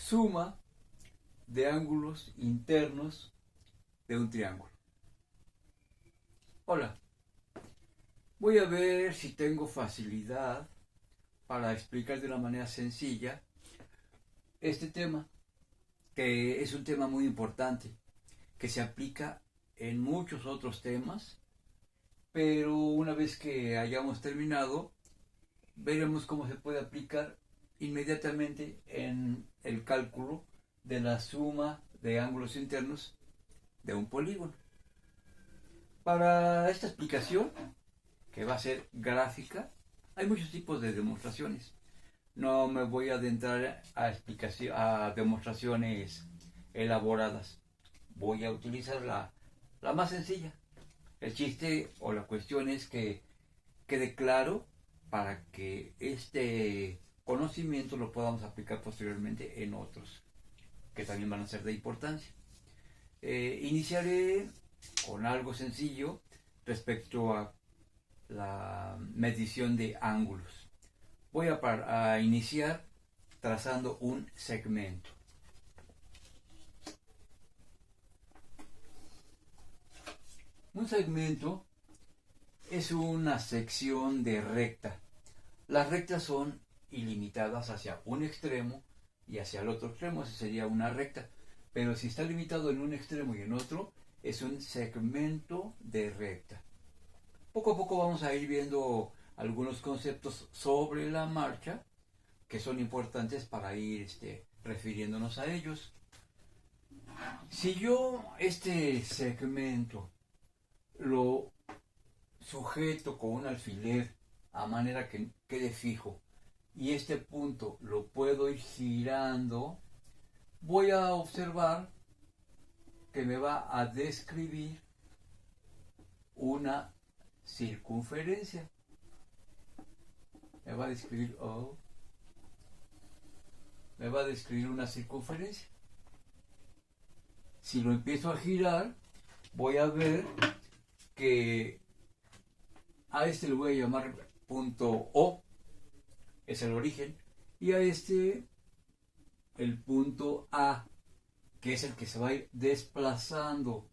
suma de ángulos internos de un triángulo. Hola, voy a ver si tengo facilidad para explicar de una manera sencilla este tema, que es un tema muy importante, que se aplica en muchos otros temas, pero una vez que hayamos terminado, veremos cómo se puede aplicar inmediatamente en el cálculo de la suma de ángulos internos de un polígono. Para esta explicación, que va a ser gráfica, hay muchos tipos de demostraciones. No me voy a adentrar a demostraciones elaboradas. Voy a utilizar la más sencilla. El chiste o la cuestión es que quede claro para que este conocimiento lo podamos aplicar posteriormente en otros que también van a ser de importancia. Iniciaré con algo sencillo respecto a la medición de ángulos. Voy a iniciar trazando un segmento. Un segmento es una sección de recta. Las rectas son ilimitadas hacia un extremo y hacia el otro extremo, esa sería una recta. Pero si está limitado en un extremo y en otro, es un segmento de recta. Poco a poco vamos a ir viendo algunos conceptos sobre la marcha que son importantes para ir refiriéndonos a ellos. Si yo este segmento lo sujeto con un alfiler a manera que quede fijo y este punto lo puedo ir girando, voy a observar que me va a describir una circunferencia. Me va a describir una circunferencia. Si lo empiezo a girar, voy a ver que a este le voy a llamar punto O, es el origen, y a este el punto A, que es el que se va a ir desplazando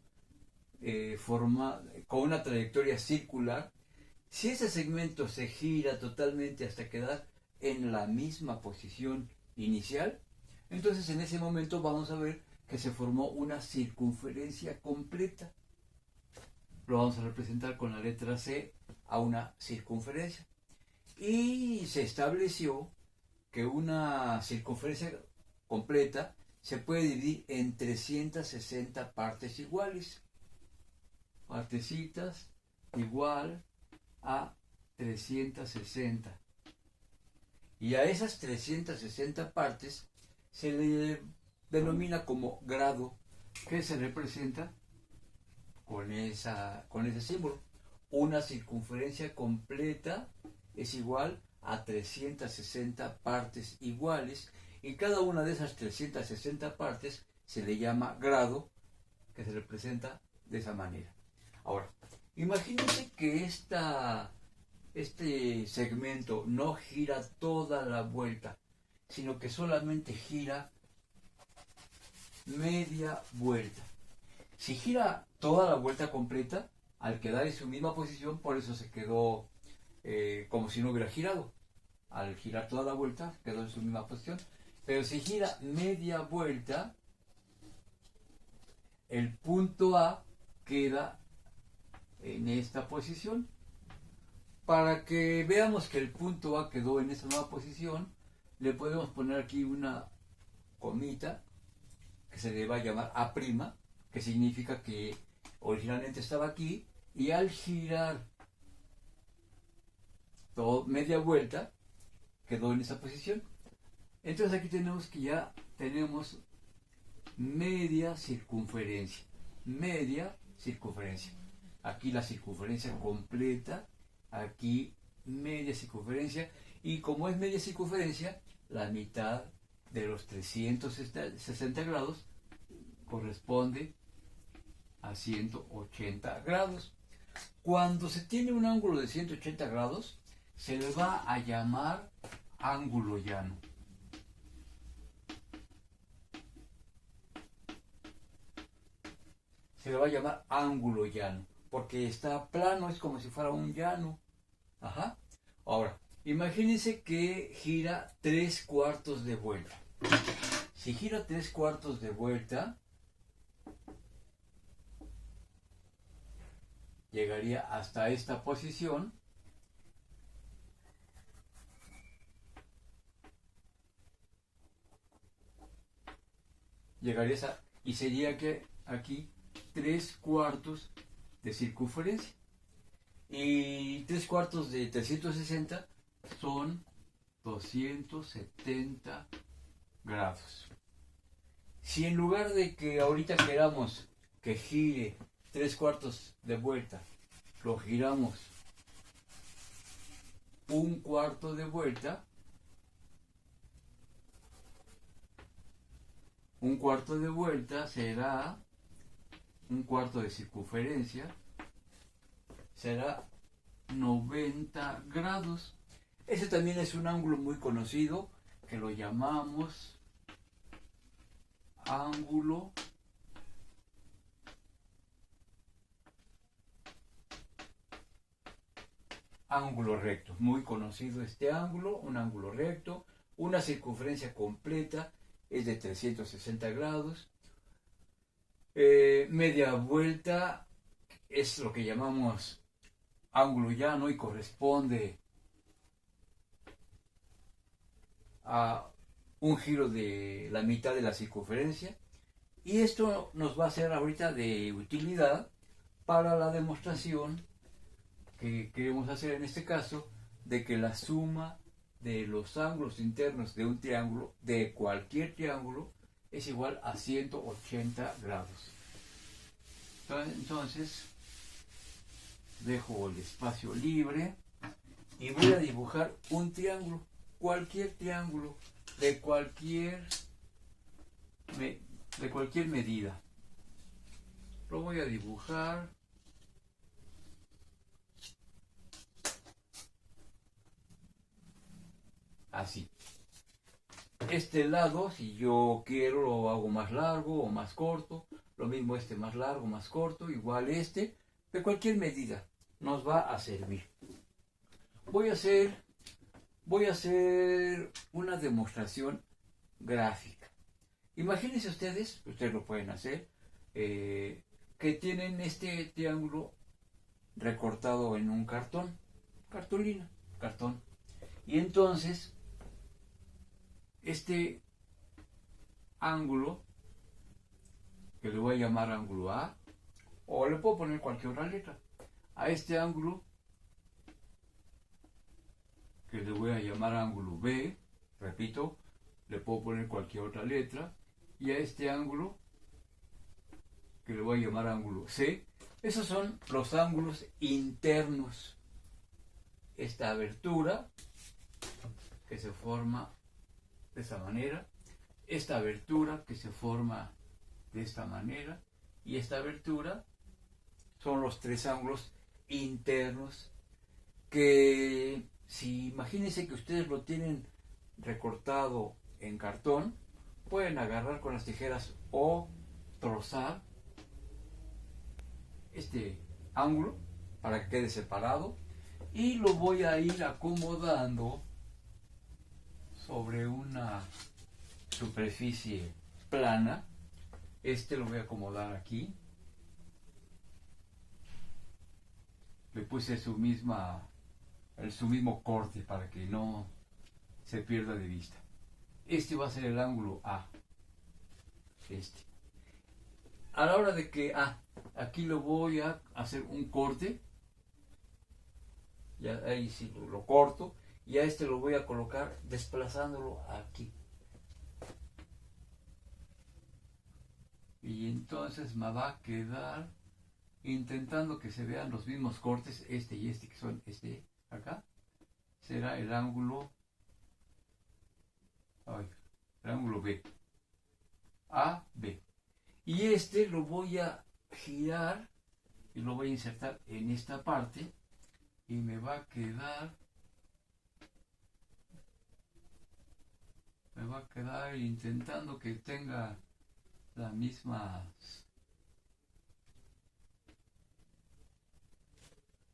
con una trayectoria circular. Si ese segmento se gira totalmente hasta quedar en la misma posición inicial, entonces en ese momento vamos a ver que se formó una circunferencia completa. Lo vamos a representar con la letra C a una circunferencia. Y se estableció que una circunferencia completa se puede dividir en 360 partes iguales. Partecitas igual a 360. Y a esas 360 partes se le denomina como grado, que se representa con ese símbolo. Una circunferencia completa es igual a 360 partes iguales, y cada una de esas 360 partes se le llama grado, que se representa de esa manera. Ahora, imagínense que este segmento no gira toda la vuelta, sino que solamente gira media vuelta. Si gira toda la vuelta completa, al quedar en su misma posición, por eso se quedó como si no hubiera girado. Al girar toda la vuelta, quedó en su misma posición. Pero si gira media vuelta, el punto A queda en esta posición. Para que veamos que el punto A quedó en esa nueva posición, le podemos poner aquí una comita que se le va a llamar A', que significa que originalmente estaba aquí, y al girar media vuelta quedó en esa posición. Entonces aquí tenemos que ya tenemos media circunferencia. Aquí la circunferencia completa, aquí media circunferencia, y como es media circunferencia, la mitad de los 360 grados corresponde a 180 grados. Cuando se tiene un ángulo de 180 grados, se le va a llamar ángulo llano. se le va a llamar ángulo llano, porque está plano, es como si fuera un llano. Ajá. Ahora, imagínense que gira 3/4 de vuelta. Si gira 3/4 de vuelta, llegaría hasta esta posición. Llegaría y sería que aquí 3/4 de circunferencia. Y 3/4 de 360 son 270 grados. Si en lugar de que ahorita queramos que gire 3/4 de vuelta, lo giramos 1/4 de vuelta, 1/4 de vuelta será 1/4 de circunferencia, será 90 grados. Ese también es un ángulo muy conocido que lo llamamos ángulo recto. Muy conocido este ángulo, un ángulo recto, una circunferencia completa es de 360 grados. Media vuelta es lo que llamamos ángulo llano y corresponde a un giro de la mitad de la circunferencia. Y esto nos va a ser ahorita de utilidad para la demostración que queremos hacer en este caso, de que la suma de los ángulos internos de un triángulo, de cualquier triángulo, es igual a 180 grados. Entonces, dejo el espacio libre y voy a dibujar un triángulo, cualquier triángulo, de cualquier medida. Lo voy a dibujar así. Este lado, si yo quiero, lo hago más largo o más corto. Lo mismo este más largo, más corto. Igual este, de cualquier medida nos va a servir. Voy a hacer una demostración gráfica. Imagínense ustedes lo pueden hacer, que tienen este triángulo recortado en un cartón, cartón. Y entonces, este ángulo, que le voy a llamar ángulo A, o le puedo poner cualquier otra letra, a este ángulo, que le voy a llamar ángulo B, repito, le puedo poner cualquier otra letra, y a este ángulo, que le voy a llamar ángulo C. Esos son los ángulos internos. Esta abertura, que se forma de esta manera, esta abertura que se forma de esta manera, y esta abertura son los tres ángulos internos que, si imagínense que ustedes lo tienen recortado en cartón, pueden agarrar con las tijeras o trozar este ángulo para que quede separado, y lo voy a ir acomodando sobre una superficie plana. Lo voy a acomodar aquí. Le puse su mismo corte para que no se pierda de vista. Este va a ser el ángulo A. A la hora de que aquí lo voy a hacer un corte, ya ahí sí lo corto, y a lo voy a colocar desplazándolo aquí. Y entonces me va a quedar, intentando que se vean los mismos cortes, y que son acá, será el ángulo B. A, B. Y lo voy a girar y lo voy a insertar en esta parte, y me va a quedar intentando que tenga las mismas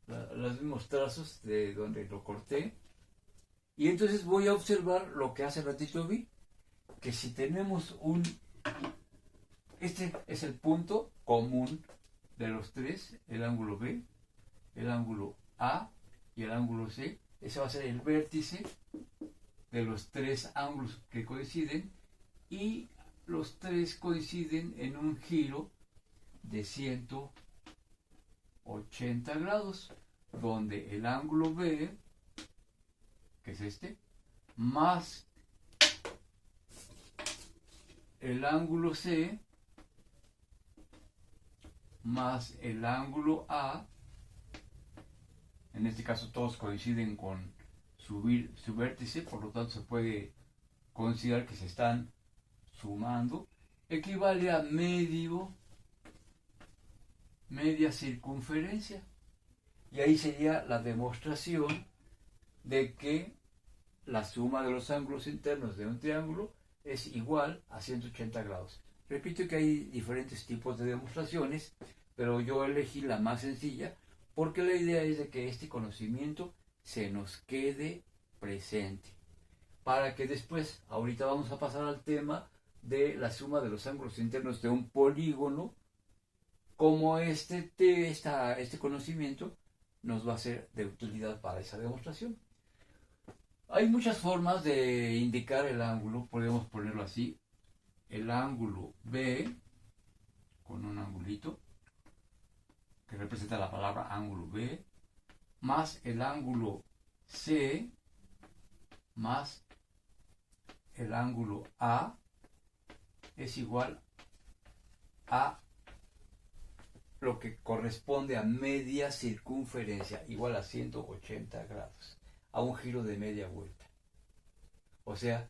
los mismos trazos de donde lo corté. Y entonces voy a observar lo que hace ratito vi, que si tenemos este es el punto común de los tres, el ángulo B, el ángulo A y el ángulo C. Ese va a ser el vértice de los tres ángulos que coinciden, y los tres coinciden en un giro de 180 grados, donde el ángulo B, que es este, más el ángulo C, más el ángulo A, en este caso todos coinciden con su vértice, por lo tanto se puede considerar que se están sumando, equivale a media circunferencia. Y ahí sería la demostración de que la suma de los ángulos internos de un triángulo es igual a 180 grados. Repito que hay diferentes tipos de demostraciones, pero yo elegí la más sencilla porque la idea es de que este conocimiento se nos quede presente, para que después, ahorita vamos a pasar al tema de la suma de los ángulos internos de un polígono, como este conocimiento nos va a ser de utilidad para esa demostración. Hay muchas formas de indicar el ángulo, podemos ponerlo así: el ángulo B, con un angulito, que representa la palabra ángulo B, más el ángulo C, más el ángulo A, es igual a lo que corresponde a media circunferencia, igual a 180 grados, a un giro de media vuelta. O sea,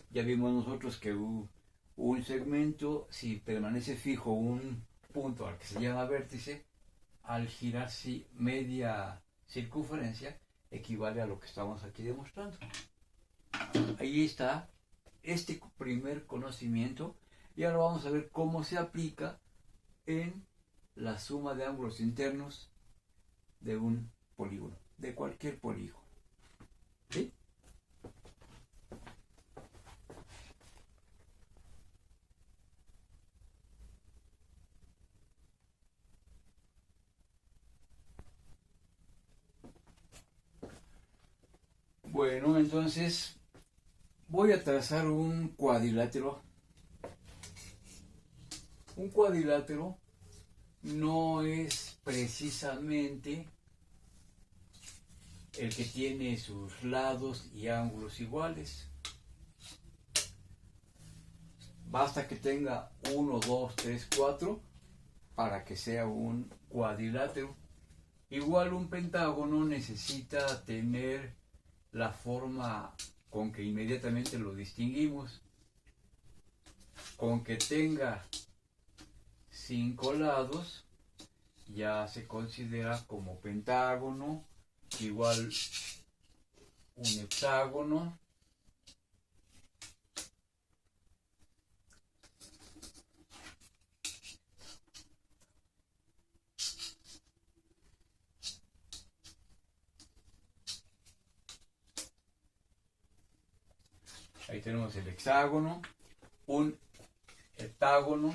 ya vimos nosotros que un segmento, si permanece fijo un punto al que se llama vértice, al girar media circunferencia, equivale a lo que estamos aquí demostrando. Ahí está este primer conocimiento, y ahora vamos a ver cómo se aplica en la suma de ángulos internos de un polígono, de cualquier polígono. ¿Sí? Bueno, entonces voy a trazar un cuadrilátero. Un cuadrilátero no es precisamente el que tiene sus lados y ángulos iguales. Basta que tenga 1, 2, 3, 4 para que sea un cuadrilátero. Igual un pentágono necesita tener la forma con que inmediatamente lo distinguimos. Con que tenga 5 lados ya se considera como pentágono, igual un hexágono, ahí tenemos el hexágono, un heptágono,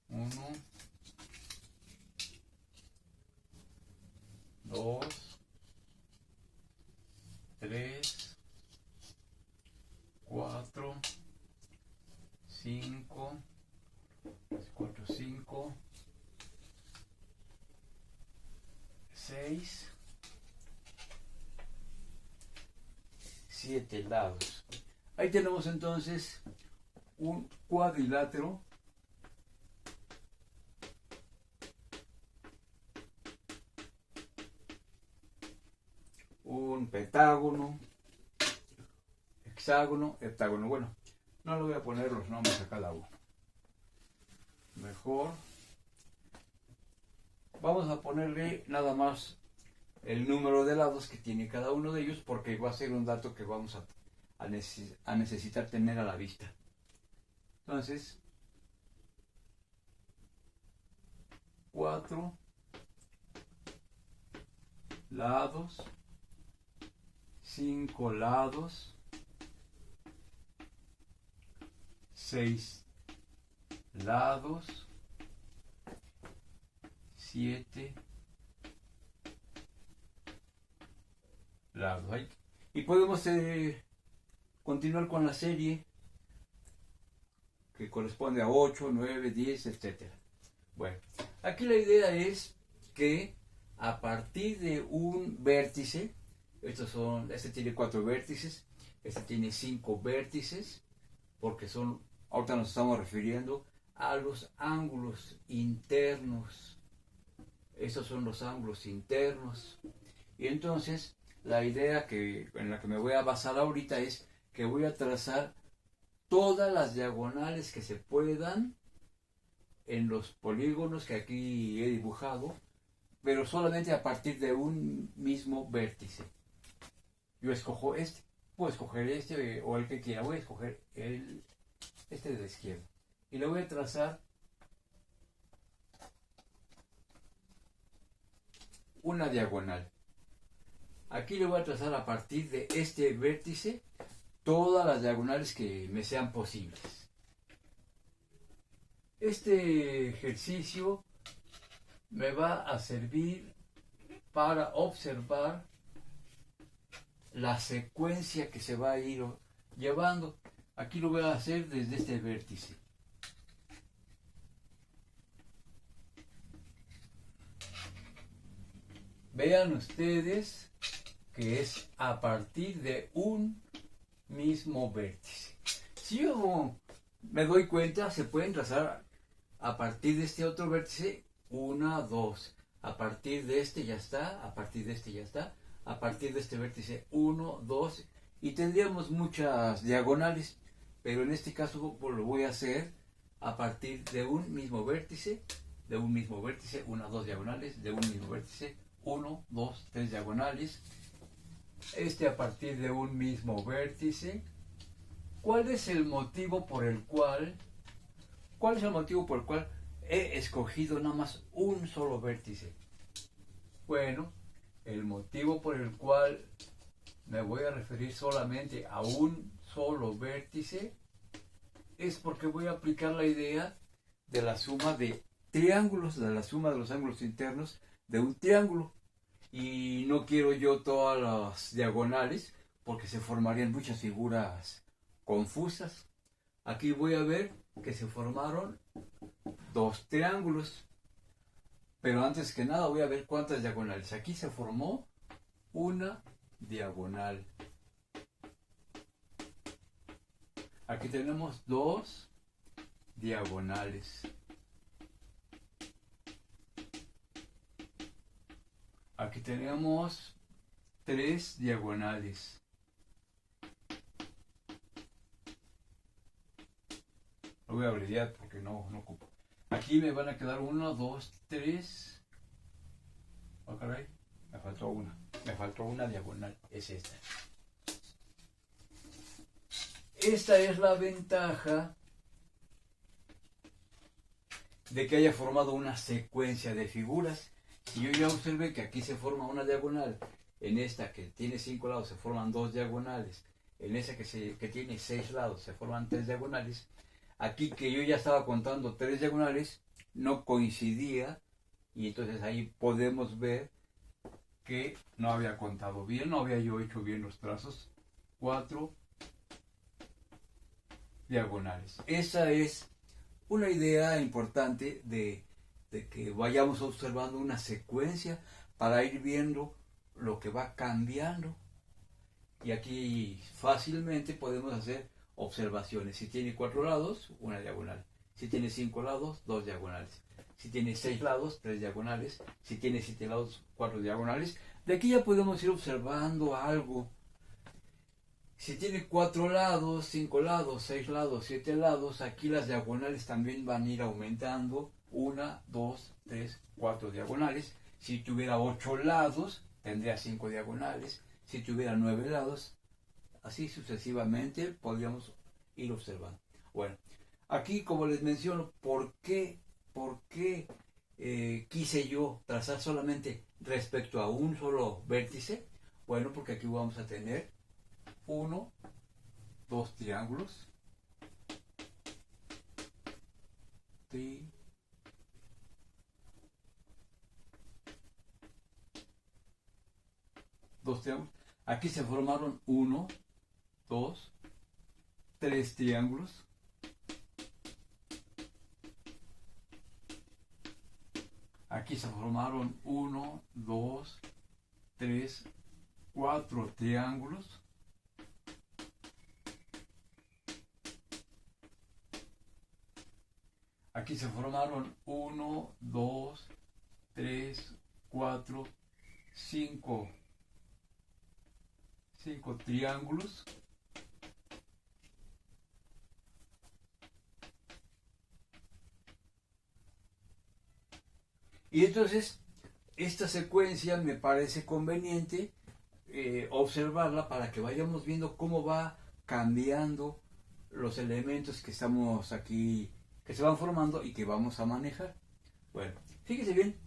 1, 2, 3, 4, 5, 6, 7 lados. Ahí tenemos entonces un cuadrilátero un pentágono, hexágono, heptágono. Bueno, no le voy a poner los nombres a cada uno. Mejor vamos a ponerle nada más el número de lados que tiene cada uno de ellos, porque va a ser un dato que vamos a necesitar tener a la vista. Entonces, 4, lados, 5 lados, 6 lados, 7 lados. Y podemos continuar con la serie que corresponde a 8, 9, 10, etc. Bueno, aquí la idea es que a partir de un vértice, este tiene 4 vértices, este tiene 5 vértices, porque ahorita nos estamos refiriendo a los ángulos internos. Estos son los ángulos internos. Y entonces, la idea en la que me voy a basar ahorita es que voy a trazar todas las diagonales que se puedan en los polígonos que aquí he dibujado, pero solamente a partir de un mismo vértice. Yo escojo este, puedo escoger este o el que quiera, voy a escoger este de la izquierda y le voy a trazar una diagonal. Aquí le voy a trazar a partir de este vértice todas las diagonales que me sean posibles. Este ejercicio me va a servir para observar la secuencia que se va a ir llevando. Aquí lo voy a hacer desde este vértice. Vean ustedes que es a partir de un mismo vértice. Si yo me doy cuenta, se pueden trazar a partir de este otro vértice 1, 2. A partir de este ya está, a partir de este ya está, a partir de este vértice 1, 2, y tendríamos muchas diagonales, pero en este caso lo voy a hacer a partir de un mismo vértice, 1, 2 diagonales, de un mismo vértice, 1, 2, 3 diagonales. Este a partir de un mismo vértice. ¿Cuál es el motivo por el cual he escogido nada más un solo vértice? Bueno, el motivo por el cual me voy a referir solamente a un solo vértice es porque voy a aplicar la idea de la suma de triángulos, de la suma de los ángulos internos de un triángulo. Y no quiero yo todas las diagonales porque se formarían muchas figuras confusas. Aquí voy a ver que se formaron 2 triángulos. Pero antes que nada voy a ver cuántas diagonales. Aquí se formó una diagonal. Aquí tenemos 2 diagonales. Aquí tenemos 3 diagonales. Lo voy a abreviar porque no ocupo. Aquí me van a quedar 1, 2, 3. Oh, caray, me faltó una. Me faltó una diagonal. Es esta. Esta es la ventaja de que haya formado una secuencia de figuras. Si yo ya observé que aquí se forma una diagonal, en esta que tiene 5 lados se forman 2 diagonales, en esa que tiene 6 lados se forman 3 diagonales, aquí que yo ya estaba contando 3 diagonales, no coincidía, y entonces ahí podemos ver que no había contado bien, no había yo hecho bien los trazos. 4 diagonales. Esa es una idea importante de que vayamos observando una secuencia para ir viendo lo que va cambiando. Y aquí fácilmente podemos hacer observaciones. Si tiene 4 lados, una diagonal. Si tiene 5 lados, 2 diagonales. Si tiene 6 lados, 3 diagonales. Si tiene 7 lados, 4 diagonales. De aquí ya podemos ir observando algo. Si tiene 4 lados, 5 lados, 6 lados, 7 lados, aquí las diagonales también van a ir aumentando. 1, 2, 3, 4 diagonales. Si tuviera 8 lados, tendría 5 diagonales. Si tuviera 9 lados, así sucesivamente podríamos ir observando. Bueno, aquí como les menciono, ¿por qué quise yo trazar solamente respecto a un solo vértice? Bueno, porque aquí vamos a tener 1, 2 triángulos, dos triángulos. Aquí se formaron 1, 2, 3 triángulos. Aquí se formaron 1, 2, 3, 4 triángulos. Aquí se formaron 1, 2, 3, 4, 5 triángulos. Y entonces, esta secuencia me parece conveniente observarla para que vayamos viendo cómo va cambiando los elementos que estamos aquí, que se van formando y que vamos a manejar. Bueno, fíjese bien,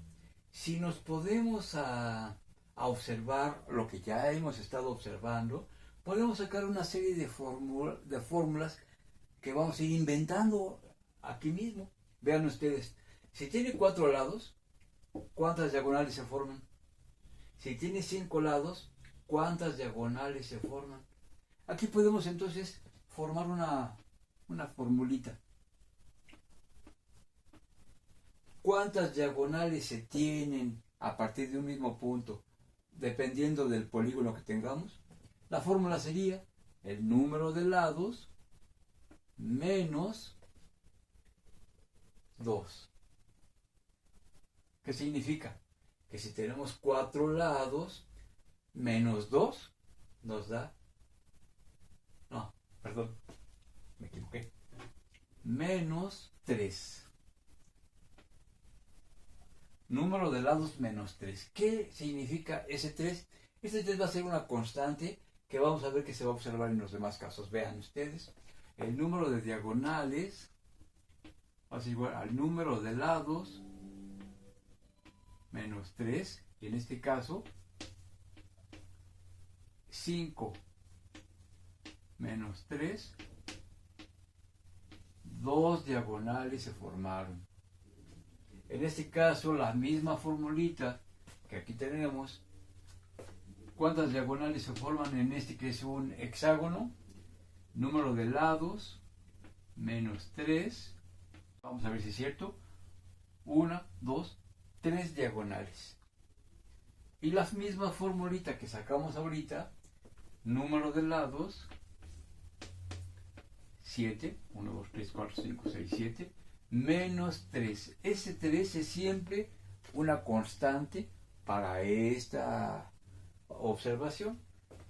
si nos podemos a observar lo que ya hemos estado observando, podemos sacar una serie de fórmulas que vamos a ir inventando aquí mismo. Vean ustedes, si tiene 4 lados, ¿cuántas diagonales se forman? Si tiene 5 lados, ¿cuántas diagonales se forman? Aquí podemos entonces formar una formulita. ¿Cuántas diagonales se tienen a partir de un mismo punto? Dependiendo del polígono que tengamos. La fórmula sería el número de lados menos 2. ¿Qué significa? Que si tenemos 4 lados menos 2 nos da... No, perdón, me equivoqué. Menos 3. Número de lados menos 3. ¿Qué significa ese 3? Ese 3 va a ser una constante que vamos a ver que se va a observar en los demás casos. Vean ustedes, el número de diagonales va a ser igual al número de lados menos 3, y en este caso 5 menos 3, 2 diagonales se formaron. En este caso, la misma formulita que aquí tenemos, ¿cuántas diagonales se forman en este que es un hexágono? Número de lados menos 3, vamos a ver si es cierto, 1, 2, 3 diagonales. Y la misma formulita que sacamos ahorita, número de lados 7, 1, 2, 3, 4, 5, 6, 7, menos 3. Ese 3 es siempre una constante para esta observación,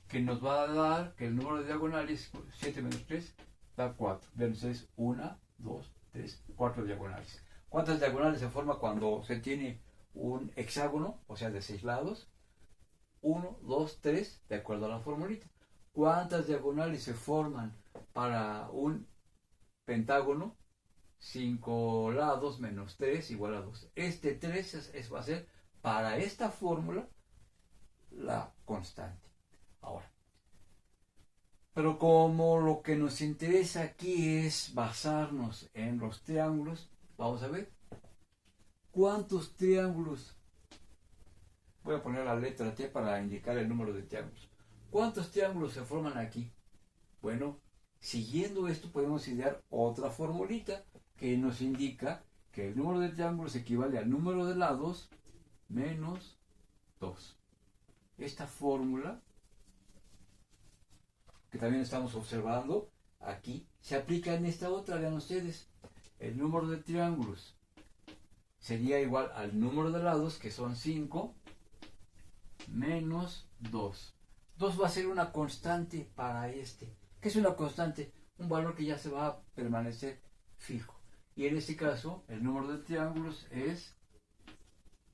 que nos va a dar que el número de diagonales, 7 menos 3, da 4. Vean ustedes, 1, 2, 3, 4 diagonales. ¿Cuántas diagonales se forma cuando se tiene un hexágono, o sea, de 6 lados? 1, 2, 3, de acuerdo a la formulita. ¿Cuántas diagonales se forman para un pentágono? 5 lados menos 3 igual a 2. Este 3 va a ser para esta fórmula la constante. Ahora, pero como lo que nos interesa aquí es basarnos en los triángulos, vamos a ver cuántos triángulos. Voy a poner la letra T para indicar el número de triángulos. ¿Cuántos triángulos se forman aquí? Bueno, siguiendo esto podemos idear otra formulita que nos indica que el número de triángulos equivale al número de lados menos 2. Esta fórmula, que también estamos observando aquí, se aplica en esta otra. Vean ustedes, el número de triángulos sería igual al número de lados, que son 5, menos 2. 2 va a ser una constante para este. ¿Qué es una constante? Un valor que ya se va a permanecer fijo. Y en este caso, el número de triángulos es,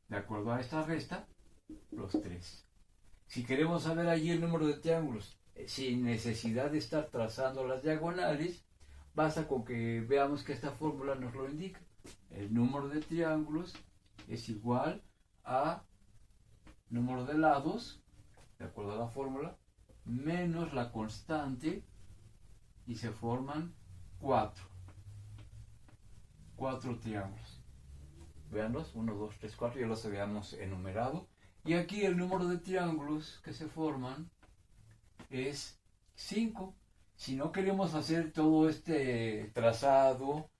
de acuerdo a esta resta, los 3. Si queremos saber allí el número de triángulos, sin necesidad de estar trazando las diagonales, basta con que veamos que esta fórmula nos lo indica. El número de triángulos es igual a número de lados, de acuerdo a la fórmula, menos la constante, y se forman 4 triángulos. Veanlos, 1, 2, 3, 4, ya los habíamos enumerado. Y aquí el número de triángulos que se forman es 5. Si no queremos hacer todo este trazado,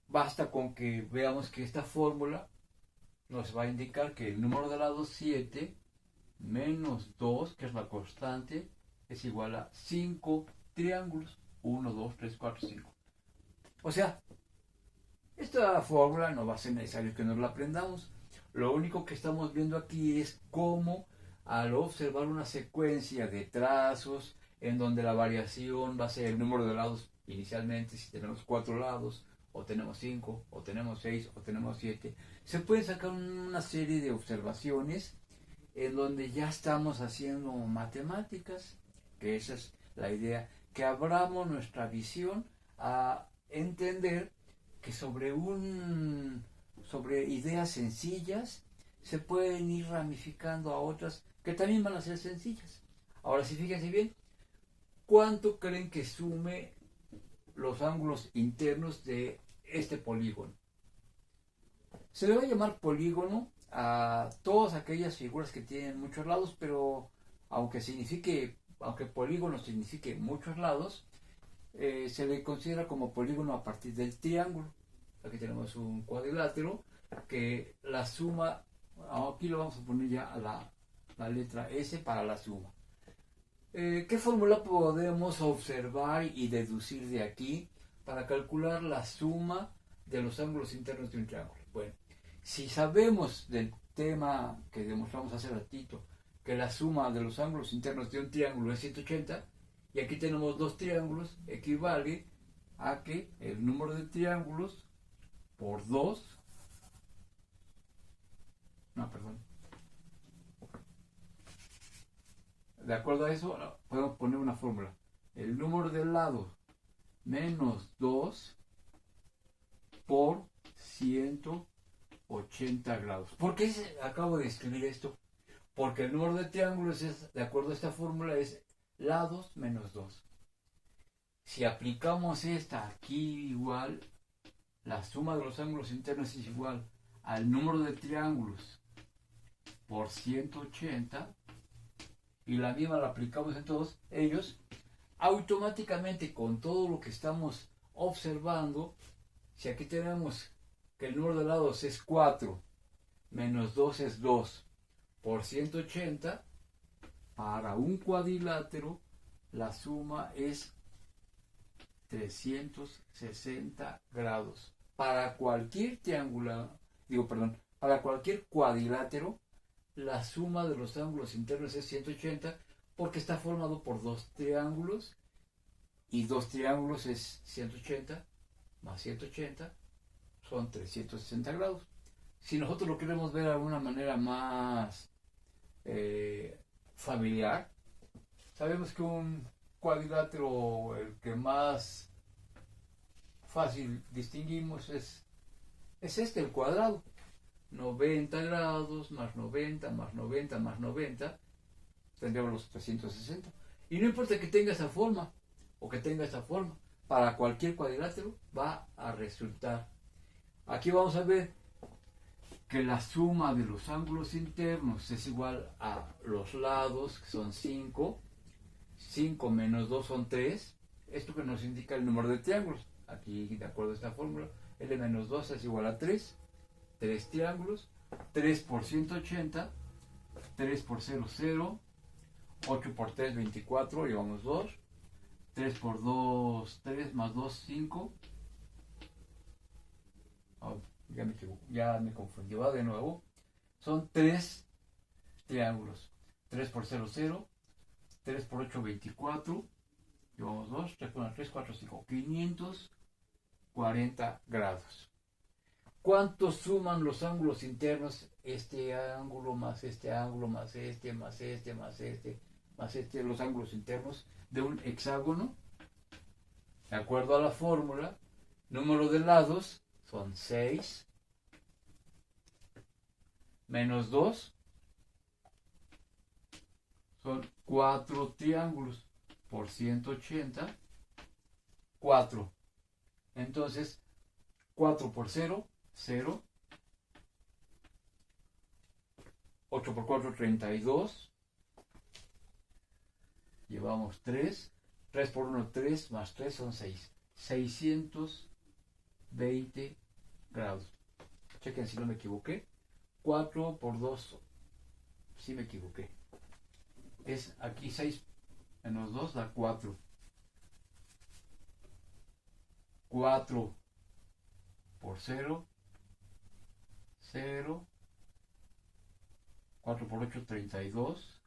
basta con que veamos que esta fórmula nos va a indicar que el número de lados 7 menos 2, que es la constante, es igual a 5 triángulos. 1, 2, 3, 4, 5. O sea, esta fórmula no va a ser necesario que nos la aprendamos. Lo único que estamos viendo aquí es cómo, al observar una secuencia de trazos en donde la variación va a ser el número de lados inicialmente, si tenemos 4 lados, o tenemos 5, o tenemos 6, o tenemos 7, se pueden sacar una serie de observaciones en donde ya estamos haciendo matemáticas, que esa es la idea, que abramos nuestra visión a entender que sobre ideas sencillas se pueden ir ramificando a otras que también van a ser sencillas. Ahora, si fíjense bien, ¿cuánto creen que sume los ángulos internos de este polígono? Se le va a llamar polígono a todas aquellas figuras que tienen muchos lados, pero aunque polígono signifique muchos lados, se le considera como polígono a partir del triángulo. Aquí tenemos un cuadrilátero que la suma, aquí lo vamos a poner ya a la letra S para la suma. ¿Qué fórmula podemos observar y deducir de aquí para calcular la suma de los ángulos internos de un triángulo? Bueno, si sabemos del tema que demostramos hace ratito, que la suma de los ángulos internos de un triángulo es 180, y aquí tenemos dos triángulos, equivale a que el número de triángulos por 2, de acuerdo a eso, podemos poner una fórmula. El número de lados menos 2 por 180 grados. ¿Por qué acabo de escribir esto? Porque el número de triángulos, de acuerdo a esta fórmula, es lados menos 2. Si aplicamos esta aquí igual, la suma de los ángulos internos es igual al número de triángulos por 180, y la misma la aplicamos en todos ellos, automáticamente con todo lo que estamos observando, si aquí tenemos que el número de lados es 4, menos 2 es 2, por 180, para un cuadrilátero la suma es 360 grados. Para cualquier para cualquier cuadrilátero, la suma de los ángulos internos es 180, porque está formado por dos triángulos, y dos triángulos es 180 más 180, son 360 grados. Si nosotros lo queremos ver de una manera más familiar, sabemos que un cuadrilátero, el que más fácil distinguimos es este, el cuadrado. 90 grados más 90 más 90 más 90, tendríamos los 360. Y no importa que tenga esa forma o que tenga esa forma, para cualquier cuadrilátero va a resultar. Aquí vamos a ver que la suma de los ángulos internos es igual a los lados, que son 5. 5 menos 2 son 3. Esto que nos indica el número de triángulos. Aquí, de acuerdo a esta fórmula, L menos 2 es igual a 3. 3 triángulos. 3 por 180. 3 por 0, 0. 8 por 3, 24. Llevamos 2. 3 por 2, 3 más 2, 5. Oh, ya me confundí. Va de nuevo. Son 3 triángulos. 3 por 0, 0. 3 por 8, 24. Llevamos 2. 3 por 1, 3, 4, 5. 540 grados. ¿Cuánto suman los ángulos internos? Este ángulo más este ángulo más este, más este, más este, más este, los ángulos internos de un hexágono. De acuerdo a la fórmula, número de lados son 6 menos 2 son 4 triángulos por 180, 4. Entonces, 4 por 0, 0. 8 por 4, 32. Llevamos 3. 3 por 1, 3. Más 3 son 6. 620 grados. Chequen si no me equivoqué. 4 por 2. Sí me equivoqué. Es aquí 6 menos 2 da 4. 4 por 0. 0. 4 por 8, 32.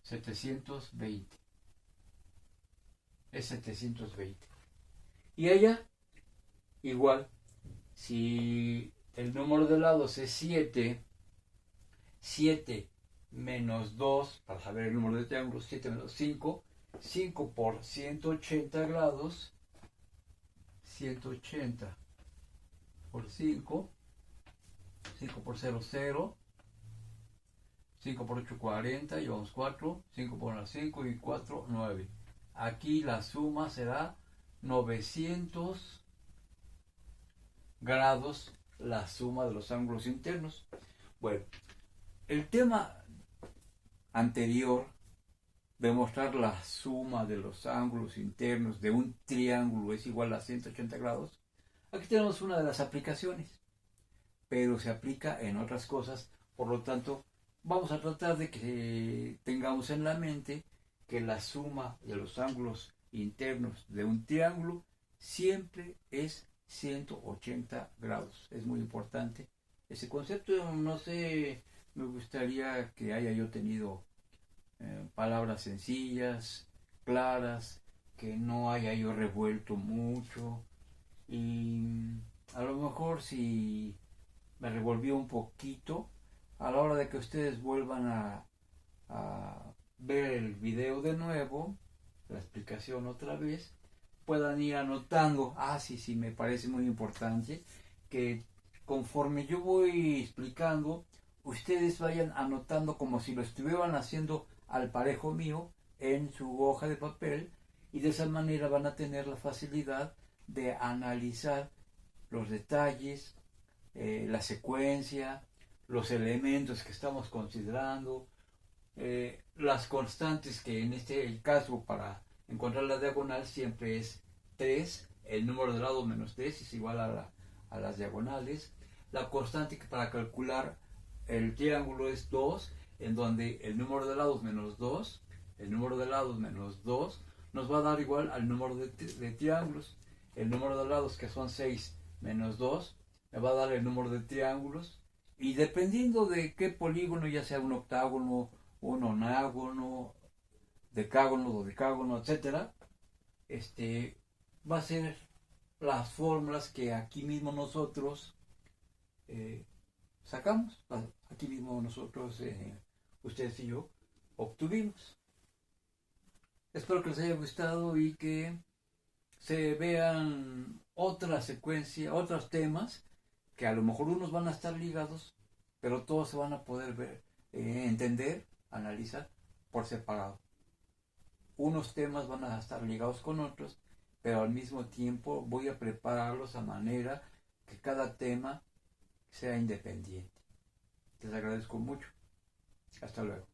720. Es 720. Y ella, igual, si el número de lados es 7, 7 menos 2, para saber el número de triángulos, 7 menos 5, 5 por 180 grados, 180 por 5, 5 por 0, 0, 5 por 8, 40, llevamos 4, 5 por 1, 5 y 4, 9. Aquí la suma será 900 grados, la suma de los ángulos internos. Bueno, el tema anterior, demostrar la suma de los ángulos internos de un triángulo es igual a 180 grados. Aquí tenemos una de las aplicaciones, pero se aplica en otras cosas, por lo tanto, vamos a tratar de que tengamos en la mente que la suma de los ángulos internos de un triángulo siempre es 180 grados. Es muy importante ese concepto. No sé, me gustaría que haya yo tenido palabras sencillas, claras, que no haya yo revuelto mucho. Y a lo mejor si me revolvió un poquito, a la hora de que ustedes vuelvan a ver el video de nuevo, la explicación otra vez, puedan ir anotando. Sí, me parece muy importante que conforme yo voy explicando, ustedes vayan anotando como si lo estuvieran haciendo al parejo mío en su hoja de papel, y de esa manera van a tener la facilidad de analizar los detalles, la secuencia, los elementos que estamos considerando, las constantes, que en este caso para encontrar la diagonal siempre es 3, el número de lados menos 3 es igual a las diagonales. La constante que para calcular el triángulo es 2, en donde el número de lados menos 2, el número de lados menos 2 nos va a dar igual al número de triángulos. El número de lados, que son 6 menos 2, me va a dar el número de triángulos, y dependiendo de qué polígono, ya sea un octágono, un onágono, decágono, dodecágono, etcétera, va a ser las fórmulas que aquí mismo nosotros sacamos, aquí mismo nosotros, ustedes y yo, obtuvimos. Espero que les haya gustado y que se vean otra secuencia, otros temas, que a lo mejor unos van a estar ligados, pero todos se van a poder ver, entender, analizar por separado. Unos temas van a estar ligados con otros, pero al mismo tiempo voy a prepararlos a manera que cada tema sea independiente. Les agradezco mucho. Hasta luego.